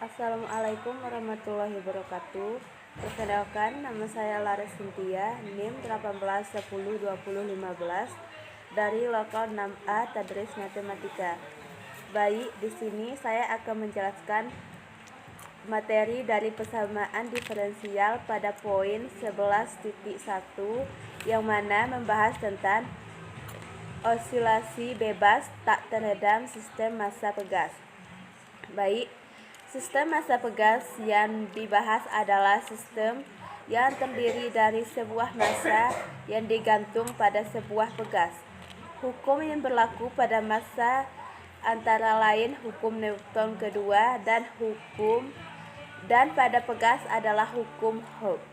Assalamualaikum warahmatullahi wabarakatuh. Perkenalkan, nama saya Laras Cynthia, NIM 18102015 dari lokal 6A Tadris Matematika. Baik, di sini saya akan menjelaskan materi dari persamaan diferensial pada poin 11.1 yang mana membahas tentang osilasi bebas tak teredam sistem massa pegas. Baik, sistem massa pegas yang dibahas adalah sistem yang terdiri dari sebuah massa yang digantung pada sebuah pegas. Hukum yang berlaku pada massa antara lain hukum Newton kedua dan pada pegas adalah hukum Hooke.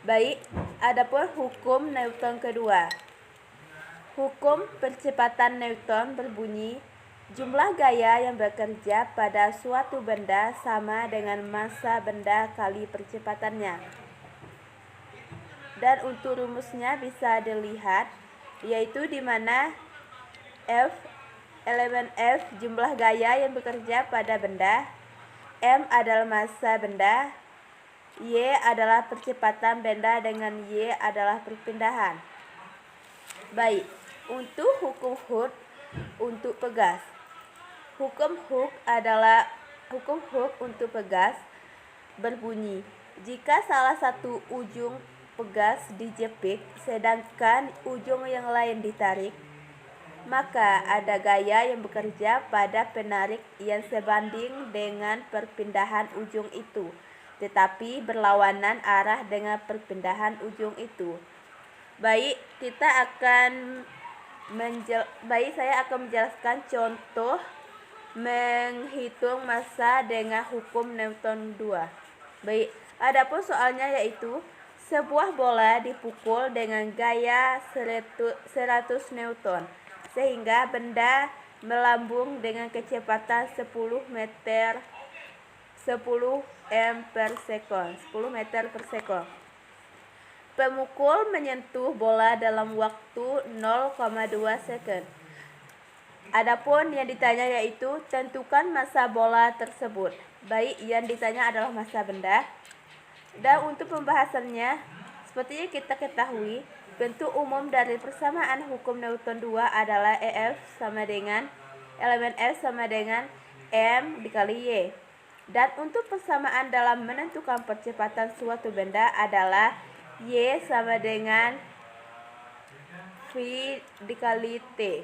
Baik, adapun hukum Newton kedua. Hukum percepatan Newton berbunyi, jumlah gaya yang bekerja pada suatu benda sama dengan massa benda kali percepatannya. Dan untuk rumusnya bisa dilihat, yaitu di mana elemen F jumlah gaya yang bekerja pada benda, M adalah massa benda, Y adalah percepatan benda dengan Y adalah perpindahan. Baik, untuk hukum Hooke untuk pegas. Hukum Hooke untuk pegas berbunyi, jika salah satu ujung pegas dijepit sedangkan ujung yang lain ditarik, maka ada gaya yang bekerja pada penarik yang sebanding dengan perpindahan ujung itu, tetapi berlawanan arah dengan perpindahan ujung itu. Baik, saya akan menjelaskan contoh menghitung massa dengan hukum Newton 2. Baik, adapun soalnya yaitu sebuah bola dipukul dengan gaya 100 Newton sehingga benda melambung dengan kecepatan 10 meter per sekon. Pemukul menyentuh bola dalam waktu 0,2 second. Adapun yang ditanya yaitu tentukan massa bola tersebut. Baik, yang ditanya adalah massa benda. Dan untuk pembahasannya, seperti yang kita ketahui, bentuk umum dari persamaan hukum Newton 2 adalah EF sama dengan elemen F sama dengan M dikali Y. Dan untuk persamaan dalam menentukan percepatan suatu benda adalah Y sama dengan V dikali T.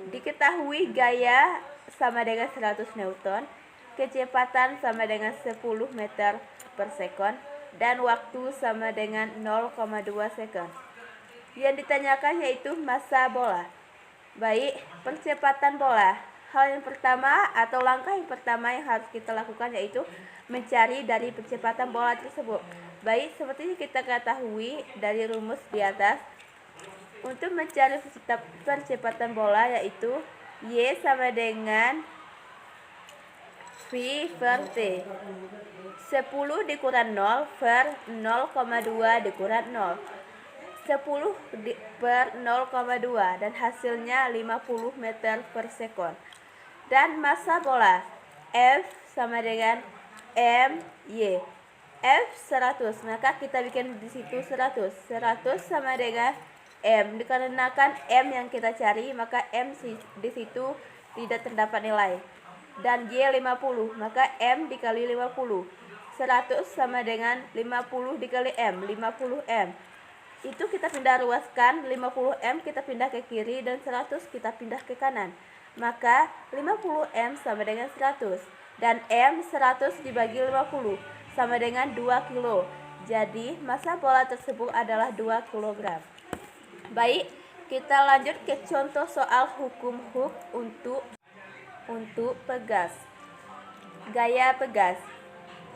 Diketahui gaya sama dengan 100 Newton, kecepatan sama dengan 10 meter per sekon, dan waktu sama dengan 0,2 sekon. Yang ditanyakan yaitu massa bola. Baik, percepatan bola. Hal yang pertama atau langkah yang pertama yang harus kita lakukan yaitu mencari dari percepatan bola tersebut. Baik, seperti yang kita ketahui dari rumus di atas, untuk mencari percepatan bola yaitu Y sama dengan V per T. 10 dikurang 0 per 0,2 dikurang 0. 10 per 0,2 dan hasilnya 50 meter per sekon. Dan massa bola F sama dengan MY. F 100, maka kita bikin di situ 100. 100 sama dengan M. Dikarenakan M yang kita cari, maka M di situ tidak terdapat nilai. Dan Y 50, maka M dikali 50. 100 sama dengan 50 dikali M, 50M. Itu kita pindah ruaskan, 50M kita pindah ke kiri dan 100 kita pindah ke kanan. Maka 50M sama dengan 100 dan M 100 dibagi 50 sama dengan 2 kilo. Jadi massa bola tersebut adalah 2 kg. Baik, kita lanjut ke contoh soal hukum Hooke untuk pegas. Gaya pegas.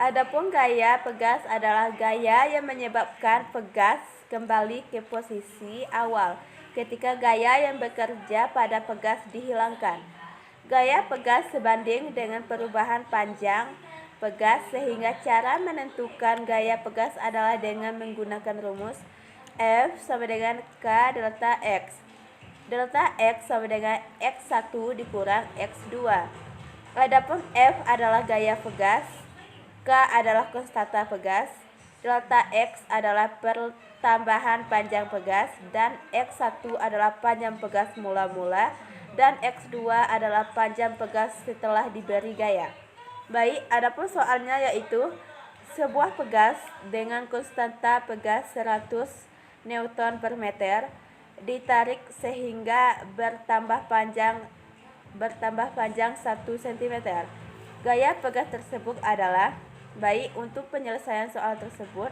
Adapun gaya pegas adalah gaya yang menyebabkan pegas kembali ke posisi awal ketika gaya yang bekerja pada pegas dihilangkan. Gaya pegas sebanding dengan perubahan panjang pegas sehingga cara menentukan gaya pegas adalah dengan menggunakan rumus F sama dengan K delta X. Delta X sama dengan X1 dikurang X2. Adapun F adalah gaya pegas, K adalah konstanta pegas, delta X adalah pertambahan panjang pegas, dan X1 adalah panjang pegas mula-mula, dan X2 adalah panjang pegas setelah diberi gaya. Baik, adapun soalnya yaitu sebuah pegas dengan konstanta pegas 100 Newton per meter ditarik sehingga bertambah panjang 1 cm. Gaya pegas tersebut adalah, baik, untuk penyelesaian soal tersebut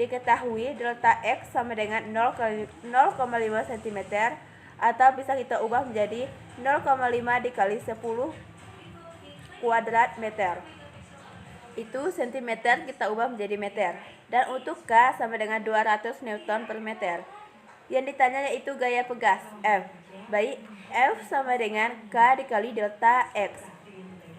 diketahui delta X sama dengan 0,5 cm, atau bisa kita ubah menjadi 0,5 dikali 10 kuadrat meter. Itu cm kita ubah menjadi meter. Dan untuk K sama dengan 200 Newton per meter. Yang ditanya yaitu gaya pegas F. Baik, F sama dengan K dikali delta X.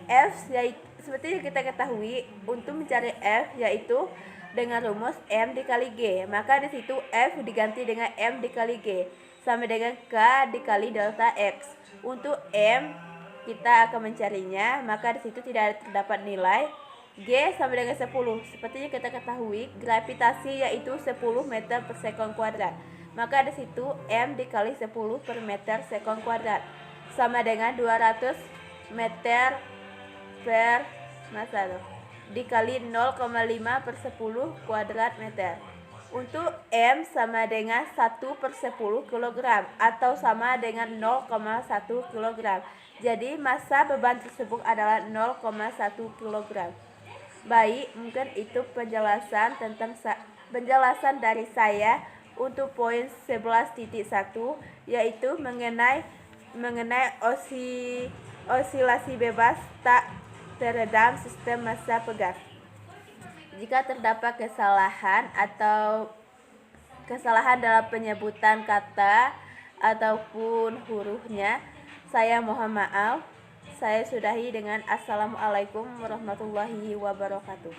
F yaitu, seperti yang kita ketahui, untuk mencari F yaitu dengan rumus M dikali G. Maka di situ F diganti dengan M dikali G sama dengan K dikali delta X. Untuk M kita akan mencarinya, maka di situ tidak terdapat nilai. G sama dengan 10. Seperti yang kita ketahui, gravitasi yaitu 10 meter per sekon kuadrat. Maka di situ M dikali 10 per meter sekon kuadrat sama dengan 200 meter per masa dikali 0,5 per 10 kuadrat meter. Untuk M sama dengan 1 per 10 kg atau sama dengan 0,1 kg. Jadi massa beban tersebut adalah 0,1 kg. Baik, mungkin itu penjelasan dari saya untuk poin 11.1, yaitu mengenai osilasi bebas tak teredam sistem massa pegas. Jika terdapat kesalahan dalam penyebutan kata ataupun hurufnya, saya mohon maaf. Saya sudahi dengan Assalamualaikum warahmatullahi wabarakatuh.